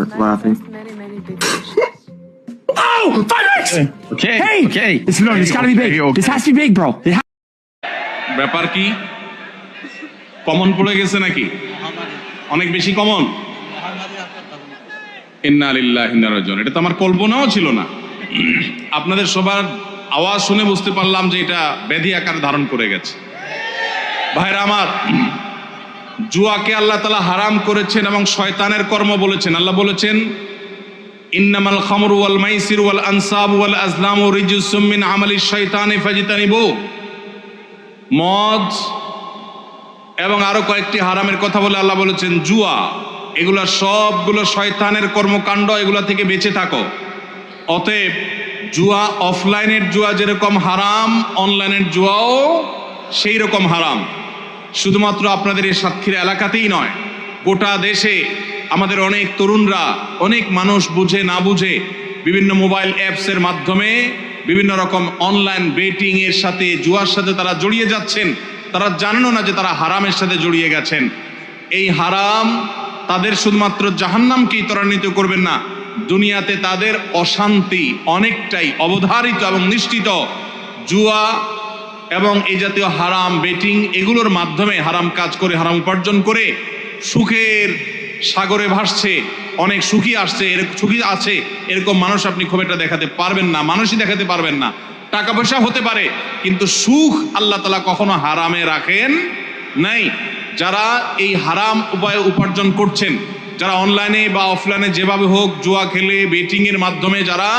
laughing. Many big fishes. Oh, 5X! Okay, Hey! okay. It's gotta be big. This has to be big, bro. ব্যাপার কি common পড়ে গেছে নাকি অনেক বেশি কমন ইন্না লিল্লাহি ওয়া ইন্না ইলাইহি রাজিউন এটা তো আমার কল্পনাও ছিল না আপনাদের সবার আওয়াজ শুনে বুঝতে পারলাম যে এটা ব্যাধি আকার ধারণ করে গেছে ভাইরা আমার জুয়াকে আল্লাহ তাআলা হারাম করেছেন এবং শয়তানের কর্ম বলেছেন আল্লাহ বলেছেন ইন্নামাল খামরু ওয়াল মাইসিরু ওয়াল আনসাবু ওয়াল আজলামু রিজসুম মিন আমালিশ শাইতানি ফাজতানিবু মদ এবং আরো কয়েকটি হারামের কথা বলে আল্লাহ বলেছেন জুয়া এগুলা সবগুলো শয়তানের কর্মকাণ্ড এগুলা থেকে বেঁচে থাকো অতএব জুয়া অফলাইনের জুয়া যেরকম হারাম অনলাইনের জুয়াও সেই রকম হারাম শুধুমাত্র আপনাদের এই সাতক্ষীরা এলাকাতেই নয় গোটা দেশে আমাদের অনেক তরুণরা অনেক মানুষ বুঝে না বুঝে বিভিন্ন মোবাইল অ্যাপসের মাধ্যমে বিভিন্ন রকম অনলাইন বেটিং এর সাথে জুয়ার সাথে তারা জড়িয়ে যাচ্ছেন তারা জানেনও না যে তারা হারামের সাথে জড়িয়ে গেছেন এই হারাম তাদের শুধুমাত্র জাহান্নামকেই ত্বরান্বিত করবেন না দুনিয়াতে তাদের অশান্তি অনেকটাই অবধারিত এবং নিশ্চিত জুয়া এবং এই জাতীয় হারাম বেটিং এগুলোর মাধ্যমে হারাম কাজ করে হারাম উপার্জন করে সুখের সাগরে ভাসছে অনেক সুখী আসছে সুখী আছে এরকম মানুষ আপনি খুব একটা দেখাতে পারবেন না মানুষই দেখাতে পারবেন না টাকা পয়সা হতে পারে কিন্তু সুখ আল্লাহ তাআলা কখনো হারামে রাখেন নাই যারা এই হারাম উপায়ে উপার্জন করছেন যারা অনলাইনে বা অফলাইনে যেভাবে হোক জুয়া খেলে বেটিং এর মাধ্যমে যারা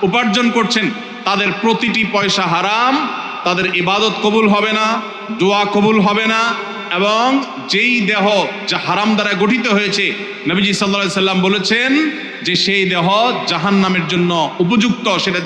উপার্জন করছেন তাদের প্রতিটি পয়সা হারাম তাদের ইবাদত কবুল হবে না দোয়া কবুল হবে না এবং যেই দেহ যা হারাম দ্বারা গঠিত হয়েছে নবীজি সাল্লাল্লাহু আলাইহি সাল্লাম বলেছেন যে সেই দেহ জাহান্নামের জন্য উপযুক্ত সেটা